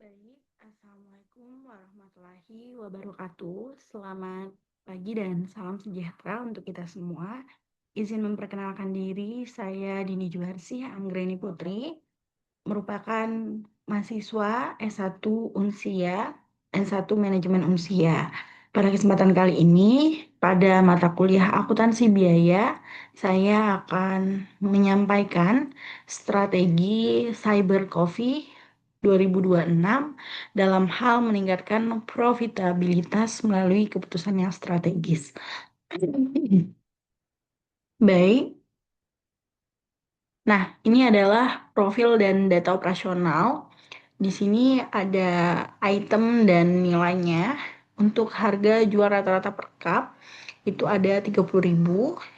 Baik, Assalamualaikum warahmatullahi wabarakatuh. Selamat pagi dan salam sejahtera untuk kita semua. Izin memperkenalkan diri, saya Dini Juharsih Anggreni Putri, merupakan mahasiswa S1 Unsia, S1 Manajemen Unsia. Pada kesempatan kali ini, pada mata kuliah akuntansi biaya, saya akan menyampaikan strategi Cyber Coffee 2026 dalam hal meningkatkan profitabilitas melalui keputusan yang strategis. Baik, nah ini adalah profil dan data operasional. Di sini ada item dan nilainya. Untuk harga jual rata-rata per cup itu ada 30.000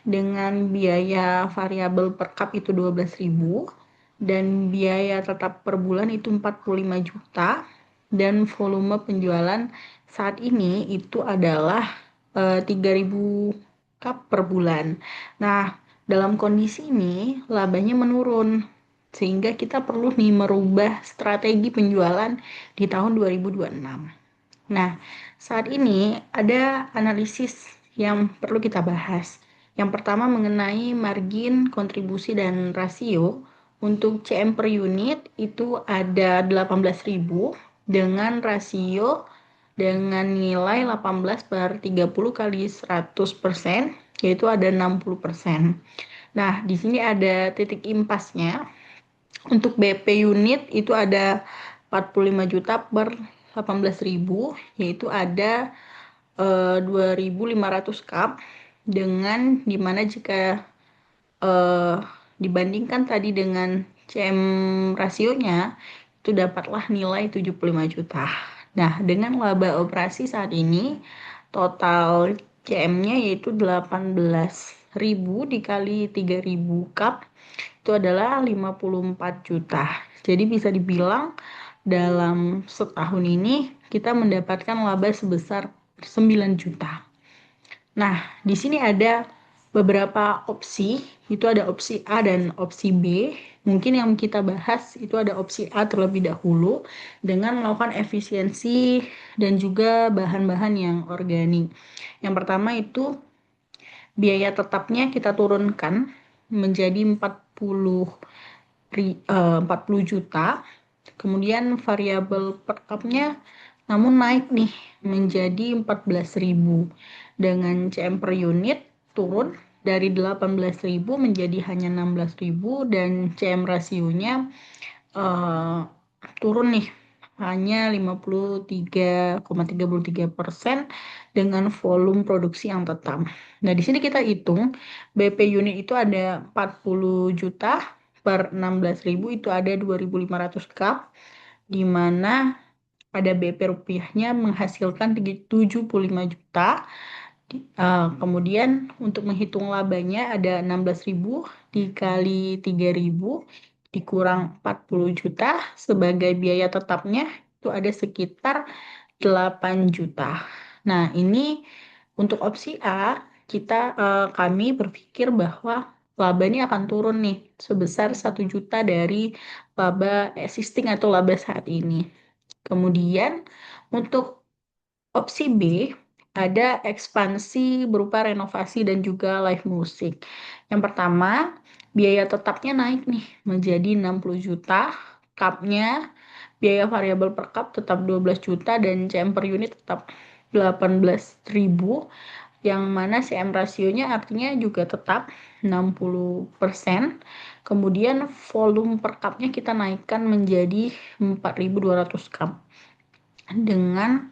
dengan biaya variabel per cup itu 12.000 dan biaya tetap per bulan itu 45 juta dan volume penjualan saat ini itu adalah 3.000 cup per bulan. Nah, dalam kondisi ini labanya menurun sehingga kita perlu nih merubah strategi penjualan di tahun 2026. Nah, saat ini ada analisis yang perlu kita bahas. Yang pertama mengenai margin, kontribusi, dan rasio. Untuk CM per unit itu ada 18.000 dengan rasio dengan nilai 18 per 30 kali 100%, yaitu ada 60%. Nah, di sini ada titik impasnya. Untuk BP unit itu ada 45 juta per 18.000, yaitu ada 2.500 cup dengan dimana jika eh, dibandingkan tadi dengan CM rasionya itu dapatlah nilai 75 juta. Nah, dengan laba operasi saat ini total CM-nya yaitu 18.000 dikali 3.000 cup itu adalah 54 juta. Jadi bisa dibilang dalam setahun ini kita mendapatkan laba sebesar 9 juta. Nah, di sini ada beberapa opsi, itu ada opsi A dan opsi B. Mungkin yang kita bahas itu ada opsi A terlebih dahulu dengan melakukan efisiensi dan juga bahan-bahan yang organik. Yang pertama itu biaya tetapnya kita turunkan menjadi 40 juta. Kemudian variabel per cupnya namun naik nih menjadi 14.000 dengan CM per unit turun dari 18.000 menjadi hanya 16.000 dan CM rasionya turun nih hanya 53,33% dengan volume produksi yang tetap. Nah, di sini kita hitung BP unit itu ada 40 juta per 16.000 itu ada 2.500 cup di mana pada BP rupiahnya menghasilkan 75 juta. Kemudian untuk menghitung labanya ada 16.000 dikali 3.000 dikurang 40 juta sebagai biaya tetapnya itu ada sekitar 8 juta. Nah, ini untuk opsi A kami berpikir bahwa laba ini akan turun nih sebesar 1 juta dari laba existing atau laba saat ini. Kemudian untuk opsi B ada ekspansi berupa renovasi dan juga live musik. Yang pertama, biaya tetapnya naik nih menjadi 60 juta, cupnya biaya variabel per cup tetap 12 juta dan CM per unit tetap 18.000 yang mana CM rasionya artinya juga tetap 60%. Kemudian volume per cupnya kita naikkan menjadi 4.200 cup dengan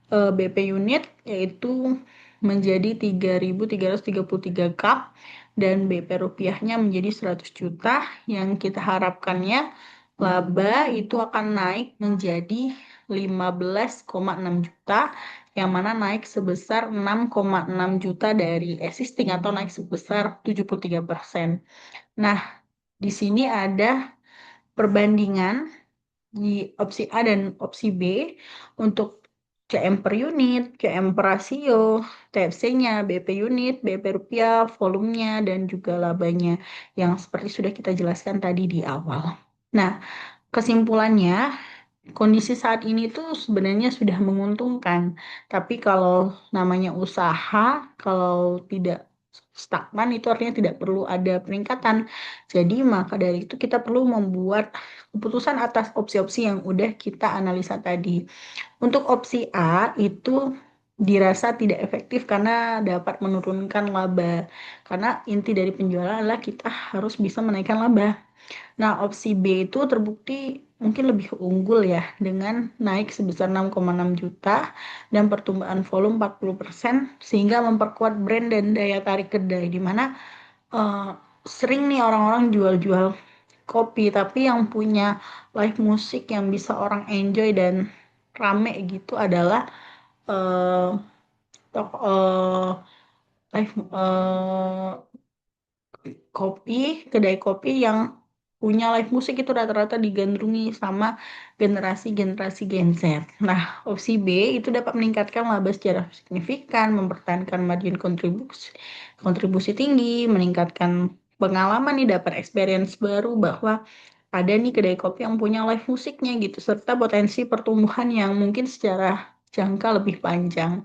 BP unit yaitu menjadi 3.333 cup dan BP rupiahnya menjadi 100 juta yang kita harapkannya laba itu akan naik menjadi 15,6 juta yang mana naik sebesar 6,6 juta dari existing atau naik sebesar 73%. Nah, di sini ada perbandingan di opsi A dan opsi B untuk CM per unit, CM per rasio, TFC-nya, BP unit, BP rupiah, volumenya, dan juga labanya yang seperti sudah kita jelaskan tadi di awal. Nah, kesimpulannya kondisi saat ini tuh sebenarnya sudah menguntungkan. Tapi kalau namanya usaha, kalau tidak stagnan itu artinya tidak perlu ada peningkatan. Jadi maka dari itu kita perlu membuat keputusan atas opsi-opsi yang udah kita analisa tadi. Untuk opsi A itu dirasa tidak efektif karena dapat menurunkan laba. Karena inti dari penjualan adalah kita harus bisa menaikkan laba. Nah, opsi B itu terbukti mungkin lebih unggul ya dengan naik sebesar 6,6 juta dan pertumbuhan volume 40% sehingga memperkuat brand dan daya tarik kedai di mana eh, sering nih orang-orang jual-jual kopi tapi yang punya live musik yang bisa orang enjoy dan rame gitu adalah eh tok- eh, live kopi, kedai kopi yang punya live musik itu rata-rata digandrungi sama generasi-generasi Gen Z. Nah, opsi B itu dapat meningkatkan laba secara signifikan, mempertahankan margin kontribusi, kontribusi tinggi, meningkatkan pengalaman nih, dapat experience baru bahwa ada nih kedai kopi yang punya live musiknya gitu, serta potensi pertumbuhan yang mungkin secara jangka lebih panjang.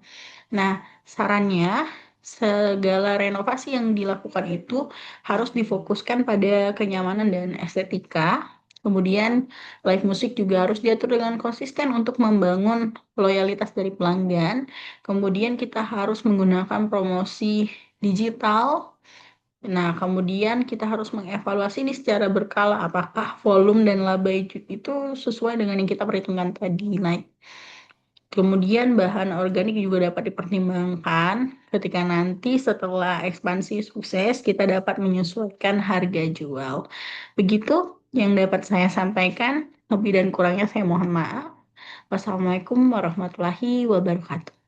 Nah, sarannya segala renovasi yang dilakukan itu harus difokuskan pada kenyamanan dan estetika. Kemudian live musik juga harus diatur dengan konsisten untuk membangun loyalitas dari pelanggan. Kemudian kita harus menggunakan promosi digital. Nah, kemudian kita harus mengevaluasi ini secara berkala apakah volume dan laba itu sesuai dengan yang kita perhitungkan tadi. Nah, kemudian bahan organik juga dapat dipertimbangkan ketika nanti setelah ekspansi sukses kita dapat menyesuaikan harga jual. Begitu yang dapat saya sampaikan. Lebih dan kurangnya saya mohon maaf. Wassalamualaikum warahmatullahi wabarakatuh.